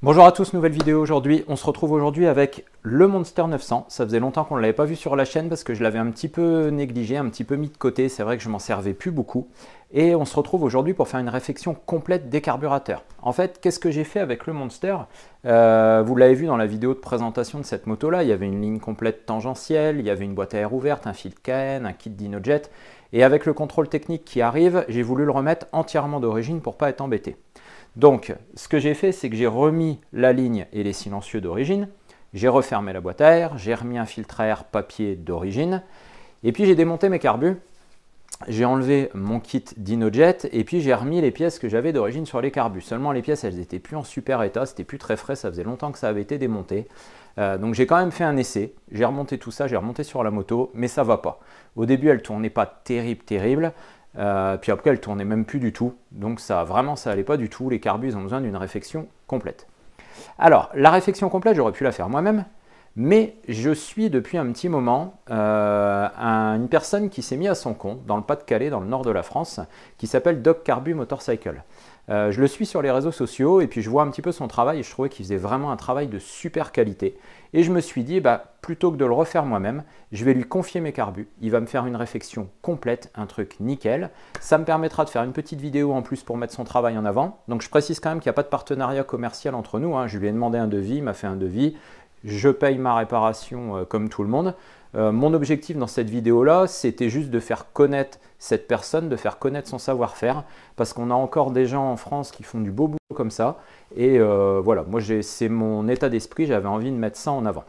Bonjour à tous, nouvelle vidéo aujourd'hui. On se retrouve aujourd'hui avec le Monster 900. Ça faisait longtemps qu'on ne l'avait pas vu sur la chaîne parce que je l'avais un petit peu négligé, un petit peu mis de côté. C'est vrai que je m'en servais plus beaucoup. Et on se retrouve aujourd'hui pour faire une réflexion complète des carburateur. En fait, qu'est-ce que j'ai fait avec le Monster? Vous l'avez vu dans la vidéo de présentation de cette moto-là. Il y avait une ligne complète tangentielle, il y avait une boîte à air ouverte, un fil KN, un kit DynoJet. Et avec le contrôle technique qui arrive, j'ai voulu le remettre entièrement d'origine pour ne pas être embêté. Donc, ce que j'ai fait, c'est que j'ai remis la ligne et les silencieux d'origine, j'ai refermé la boîte à air, j'ai remis un filtre à air papier d'origine, et puis j'ai démonté mes carbus, j'ai enlevé mon kit DynoJet, et puis j'ai remis les pièces que j'avais d'origine sur les carbus. Seulement les pièces, elles n'étaient plus en super état, c'était plus très frais, ça faisait longtemps que ça avait été démonté. Donc j'ai quand même fait un essai, j'ai remonté tout ça, j'ai remonté sur la moto, mais ça ne va pas. Au début, elle ne tournait pas terrible. Puis après, elle tournait même plus du tout. Donc ça allait pas du tout. Les carbus, ils ont besoin d'une réfection complète. Alors, la réfection complète, j'aurais pu la faire moi-même. Mais je suis depuis un petit moment une personne qui s'est mise à son compte dans le Pas-de-Calais, dans le nord de la France, qui s'appelle Doc Carbu Motorcycle. Je le suis sur les réseaux sociaux et puis je vois un petit peu son travail et je trouvais qu'il faisait vraiment un travail de super qualité. Et je me suis dit, plutôt que de le refaire moi-même, je vais lui confier mes carbus. Il va me faire une réfection complète, un truc nickel. Ça me permettra de faire une petite vidéo en plus pour mettre son travail en avant. Donc je précise quand même qu'il n'y a pas de partenariat commercial entre nous. Je lui ai demandé un devis, il m'a fait un devis. Je paye ma réparation comme tout le monde. Mon objectif dans cette vidéo-là, c'était juste de faire connaître cette personne, de faire connaître son savoir-faire, parce qu'on a encore des gens en France qui font du beau boulot comme ça. Et voilà, moi c'est mon état d'esprit, j'avais envie de mettre ça en avant.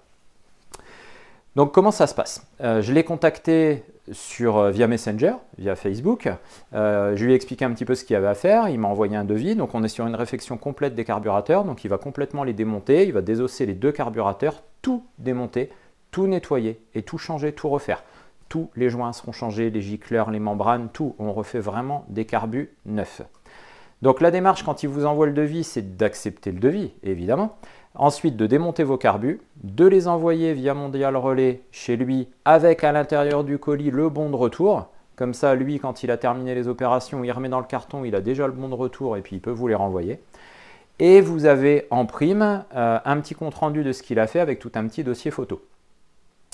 Donc comment ça se passe? Je l'ai contacté via Messenger, via Facebook. Je lui ai expliqué un petit peu ce qu'il y avait à faire. Il m'a envoyé un devis. Donc on est sur une réfection complète des carburateurs. Donc il va complètement les démonter. Il va désosser les deux carburateurs, tout démonter, tout nettoyer et tout changer, tout refaire. Tous les joints seront changés, les gicleurs, les membranes, tout. On refait vraiment des carbus neufs. Donc la démarche quand il vous envoie le devis, c'est d'accepter le devis, évidemment. Ensuite, de démonter vos carbus, de les envoyer via Mondial Relais chez lui avec à l'intérieur du colis le bon de retour. Comme ça, lui, quand il a terminé les opérations, il remet dans le carton, il a déjà le bon de retour et puis il peut vous les renvoyer. Et vous avez en prime un petit compte rendu de ce qu'il a fait avec tout un petit dossier photo.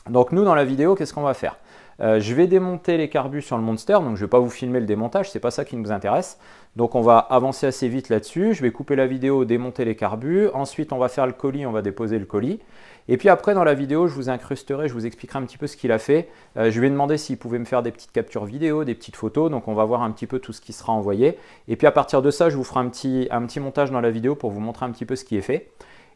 Donc nous, dans la vidéo, qu'est-ce qu'on va faire? Je vais démonter les carbus sur le Monster, donc je ne vais pas vous filmer le démontage, ce n'est pas ça qui nous intéresse. Donc on va avancer assez vite là-dessus, je vais couper la vidéo, démonter les carbus, ensuite on va faire le colis, on va déposer le colis. Et puis après dans la vidéo, je vous incrusterai, je vous expliquerai un petit peu ce qu'il a fait. Je lui ai demandé s'il pouvait me faire des petites captures vidéo, des petites photos, donc on va voir un petit peu tout ce qui sera envoyé. Et puis à partir de ça, je vous ferai un petit montage dans la vidéo pour vous montrer un petit peu ce qui est fait.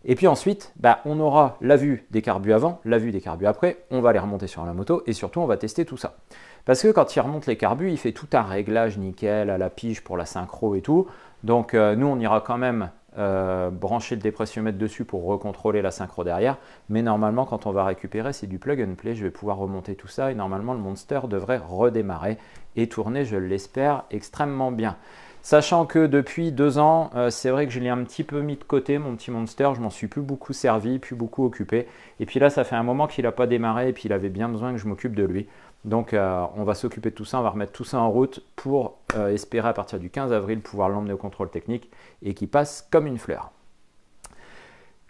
Et puis ensuite, on aura la vue des carbus avant, la vue des carbus après, on va les remonter sur la moto et surtout on va tester tout ça. Parce que quand il remonte les carbus, il fait tout un réglage nickel à la pige pour la synchro et tout. Donc nous on ira quand même brancher le dépressiomètre dessus pour recontrôler la synchro derrière. Mais normalement quand on va récupérer, c'est du plug and play, je vais pouvoir remonter tout ça et normalement le Monster devrait redémarrer et tourner, je l'espère, extrêmement bien. Sachant que depuis 2 ans, c'est vrai que je l'ai un petit peu mis de côté, mon petit Monster, je m'en suis plus beaucoup servi, plus beaucoup occupé. Et puis là, ça fait un moment qu'il n'a pas démarré et puis il avait bien besoin que je m'occupe de lui. Donc on va s'occuper de tout ça, on va remettre tout ça en route pour espérer à partir du 15 avril pouvoir l'emmener au contrôle technique et qu'il passe comme une fleur.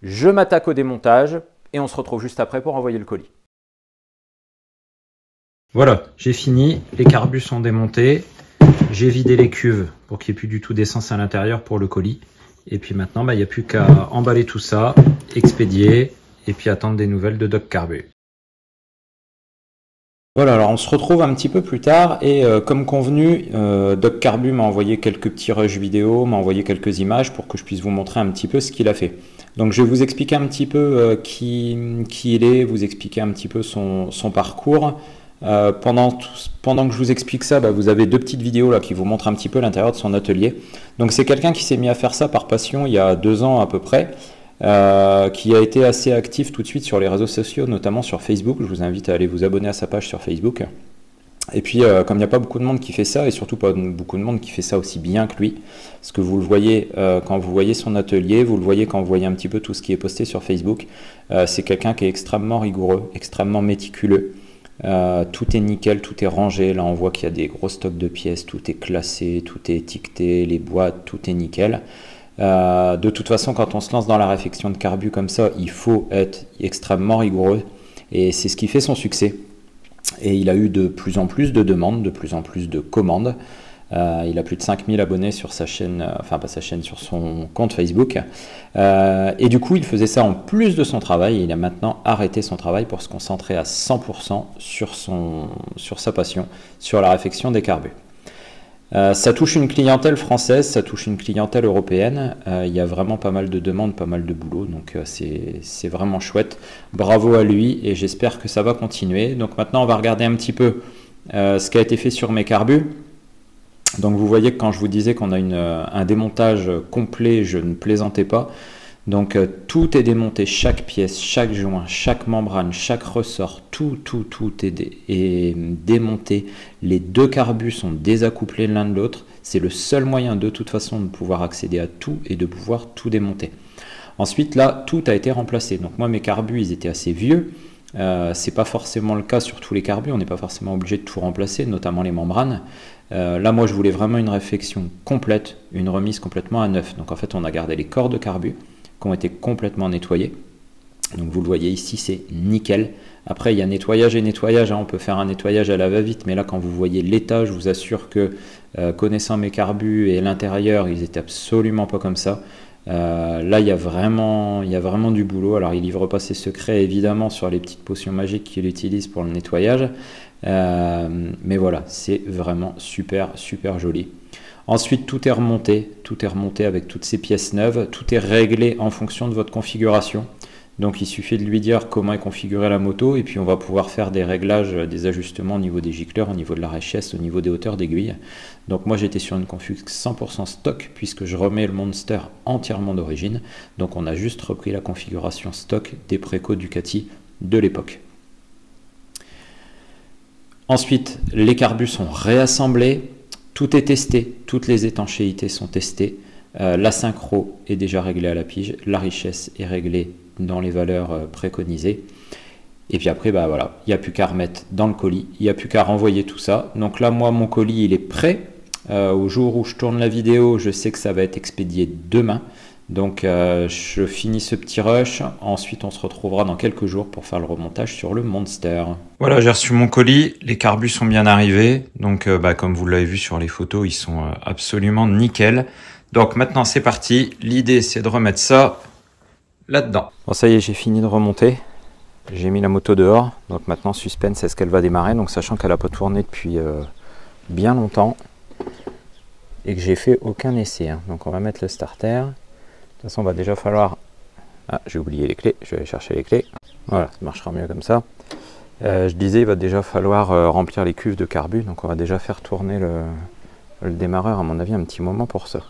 Je m'attaque au démontage et on se retrouve juste après pour envoyer le colis. Voilà, j'ai fini, les carbus sont démontés. J'ai vidé les cuves pour qu'il n'y ait plus du tout d'essence à l'intérieur pour le colis. Et puis maintenant, il n'y a plus qu'à emballer tout ça, expédier et puis attendre des nouvelles de Doc Carbu. Voilà, alors on se retrouve un petit peu plus tard et comme convenu, Doc Carbu m'a envoyé quelques petits rushs vidéo, m'a envoyé quelques images pour que je puisse vous montrer un petit peu ce qu'il a fait. Donc je vais vous expliquer un petit peu qui il est, vous expliquer un petit peu son parcours. Pendant que je vous explique ça, vous avez 2 petites vidéos là qui vous montrent un petit peu l'intérieur de son atelier. Donc c'est quelqu'un qui s'est mis à faire ça par passion il y a 2 ans à peu près, qui a été assez actif tout de suite sur les réseaux sociaux, notamment sur Facebook. Je vous invite à aller vous abonner à sa page sur Facebook. Et puis comme il n'y a pas beaucoup de monde qui fait ça, et surtout pas beaucoup de monde qui fait ça aussi bien que lui, parce que vous le voyez quand vous voyez son atelier, vous le voyez quand vous voyez un petit peu tout ce qui est posté sur Facebook, c'est quelqu'un qui est extrêmement rigoureux, extrêmement méticuleux. Tout est nickel, tout est rangé. Là on voit qu'il y a des gros stocks de pièces, tout est classé, tout est étiqueté, les boîtes, tout est nickel. De toute façon, quand on se lance dans la réfection de carbu comme ça, il faut être extrêmement rigoureux. Et c'est ce qui fait son succès. Et il a eu de plus en plus de demandes, de plus en plus de commandes. Il a plus de 5000 abonnés sur sa chaîne, enfin pas sa chaîne, sur son compte Facebook. Et du coup, il faisait ça en plus de son travail. Et il a maintenant arrêté son travail pour se concentrer à 100% sur sa passion, sur la réfection des carbus. Ça touche une clientèle française, ça touche une clientèle européenne. Il y a vraiment pas mal de demandes, pas mal de boulot, donc c'est vraiment chouette. Bravo à lui et j'espère que ça va continuer. Donc maintenant, on va regarder un petit peu ce qui a été fait sur mes carbus. Donc vous voyez que quand je vous disais qu'on a un démontage complet, je ne plaisantais pas. Donc tout est démonté, chaque pièce, chaque joint, chaque membrane, chaque ressort, tout est démonté. Les deux carbus sont désaccouplés l'un de l'autre. C'est le seul moyen de toute façon de pouvoir accéder à tout et de pouvoir tout démonter. Ensuite là, tout a été remplacé. Donc moi mes carbus, ils étaient assez vieux. C'est pas forcément le cas sur tous les carbus, on n'est pas forcément obligé de tout remplacer, notamment les membranes. Là moi je voulais vraiment une réfection complète, une remise complètement à neuf. Donc en fait on a gardé les corps de carbus qui ont été complètement nettoyés. Donc vous le voyez ici, c'est nickel. Après il y a nettoyage et nettoyage, hein. On peut faire un nettoyage à la va-vite, mais là quand vous voyez l'état, je vous assure que connaissant mes carbus et l'intérieur, ils étaient absolument pas comme ça. Là il y a vraiment du boulot. Alors il livre pas ses secrets évidemment sur les petites potions magiques qu'il utilise pour le nettoyage, mais voilà, c'est vraiment super joli. Ensuite tout est remonté avec toutes ces pièces neuves, tout est réglé en fonction de votre configuration. Donc il suffit de lui dire comment est configurée la moto et puis on va pouvoir faire des réglages, des ajustements au niveau des gicleurs, au niveau de la richesse, au niveau des hauteurs d'aiguille. Donc moi j'étais sur une config 100% stock puisque je remets le Monster entièrement d'origine. Donc on a juste repris la configuration stock des Preco Ducati de l'époque. Ensuite les carbus sont réassemblés, tout est testé, toutes les étanchéités sont testées. La synchro est déjà réglée à la pige, la richesse est réglée dans les valeurs préconisées. Et puis après, bah voilà, il n'y a plus qu'à remettre dans le colis, il n'y a plus qu'à renvoyer tout ça. Donc là, moi, mon colis, il est prêt. Au jour où je tourne la vidéo, je sais que ça va être expédié demain. Donc je finis ce petit rush. Ensuite, on se retrouvera dans quelques jours pour faire le remontage sur le Monster. Voilà, j'ai reçu mon colis. Les carbus sont bien arrivés. Donc comme vous l'avez vu sur les photos, ils sont absolument nickel. Donc maintenant, c'est parti. L'idée, c'est de remettre ça là-dedans. Bon, ça y est, j'ai fini de remonter. J'ai mis la moto dehors. Donc maintenant, suspense, est-ce qu'elle va démarrer? Donc sachant qu'elle n'a pas tourné depuis bien longtemps et que j'ai fait aucun essai. Hein. Donc on va mettre le starter. De toute façon, il va déjà falloir... Ah, j'ai oublié les clés. Je vais aller chercher les clés. Voilà, ça marchera mieux comme ça. Je disais, il va déjà falloir remplir les cuves de carbu. Donc on va déjà faire tourner le démarreur, à mon avis, un petit moment pour ça.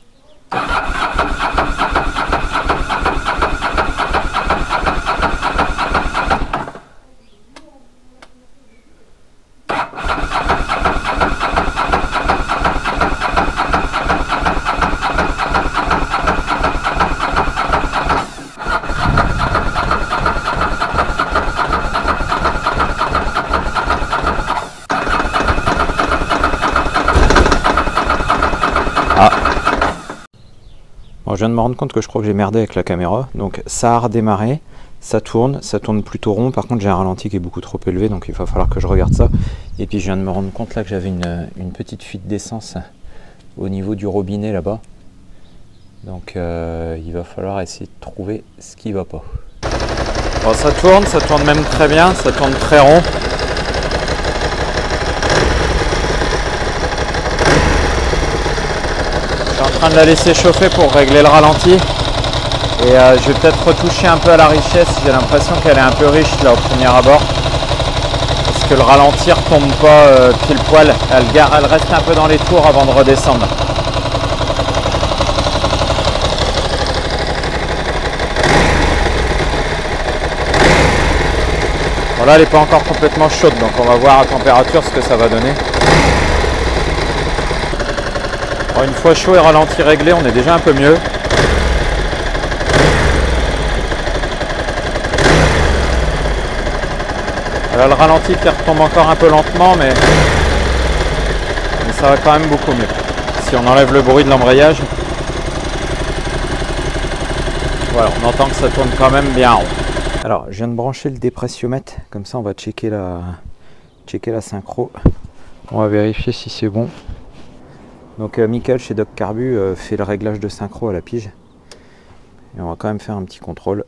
Je viens de me rendre compte que je crois que j'ai merdé avec la caméra. Donc ça a redémarré, ça tourne plutôt rond. Par contre j'ai un ralenti qui est beaucoup trop élevé, donc il va falloir que je regarde ça. Et puis je viens de me rendre compte là que j'avais une petite fuite d'essence au niveau du robinet là-bas. Donc il va falloir essayer de trouver ce qui va pas. Bon, ça tourne même très bien, ça tourne très rond. Je suis en train de la laisser chauffer pour régler le ralenti et je vais peut-être retoucher un peu à la richesse. J'ai l'impression qu'elle est un peu riche là au premier abord parce que le ralenti retombe pas pile poil, elle reste un peu dans les tours avant de redescendre. Bon, là elle n'est pas encore complètement chaude, donc on va voir à température ce que ça va donner. Une fois chaud et ralenti réglé, on est déjà un peu mieux. Voilà le ralenti qui retombe encore un peu lentement, mais ça va quand même beaucoup mieux. Si on enlève le bruit de l'embrayage. Voilà, on entend que ça tourne quand même bien. Alors, je viens de brancher le dépressiomètre, comme ça on va checker la synchro. On va vérifier si c'est bon. Donc Michael chez Doc Carbu fait le réglage de synchro à la pige. Et on va quand même faire un petit contrôle.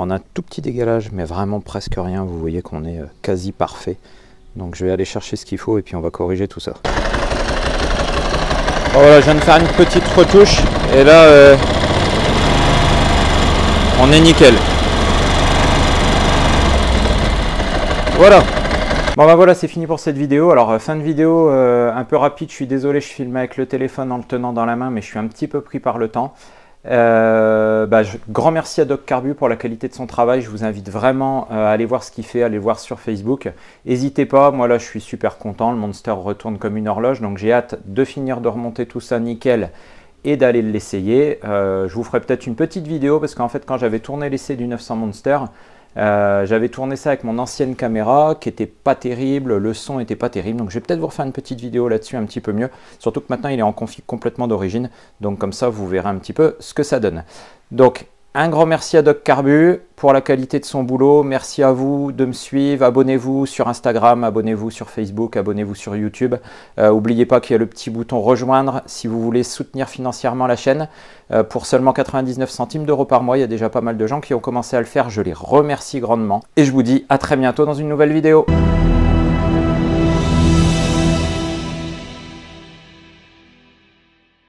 On a un tout petit décalage, mais vraiment presque rien. Vous voyez qu'on est quasi parfait. Donc je vais aller chercher ce qu'il faut et puis on va corriger tout ça. Bon, voilà, je viens de faire une petite retouche et là, on est nickel. Voilà. Bon bah voilà, c'est fini pour cette vidéo. Alors fin de vidéo un peu rapide, je suis désolé, je filme avec le téléphone en le tenant dans la main, mais je suis un petit peu pris par le temps. Grand merci à Doc Carbu pour la qualité de son travail. Je vous invite vraiment à aller voir ce qu'il fait, à aller voir sur Facebook. N'hésitez pas, moi là je suis super content, le Monster retourne comme une horloge, donc j'ai hâte de finir de remonter tout ça nickel et d'aller l'essayer. Je vous ferai peut-être une petite vidéo parce qu'en fait quand j'avais tourné l'essai du 900 Monster, j'avais tourné ça avec mon ancienne caméra qui était pas terrible, le son était pas terrible, donc je vais peut-être vous refaire une petite vidéo là-dessus un petit peu mieux, surtout que maintenant il est en config complètement d'origine, donc comme ça vous verrez un petit peu ce que ça donne. Donc un grand merci à Doc Carbu pour la qualité de son boulot, merci à vous de me suivre, abonnez-vous sur Instagram, abonnez-vous sur Facebook, abonnez-vous sur YouTube. N'oubliez pas qu'il y a le petit bouton rejoindre si vous voulez soutenir financièrement la chaîne. Pour seulement 99 centimes d'euros par mois, il y a déjà pas mal de gens qui ont commencé à le faire, je les remercie grandement. Et je vous dis à très bientôt dans une nouvelle vidéo.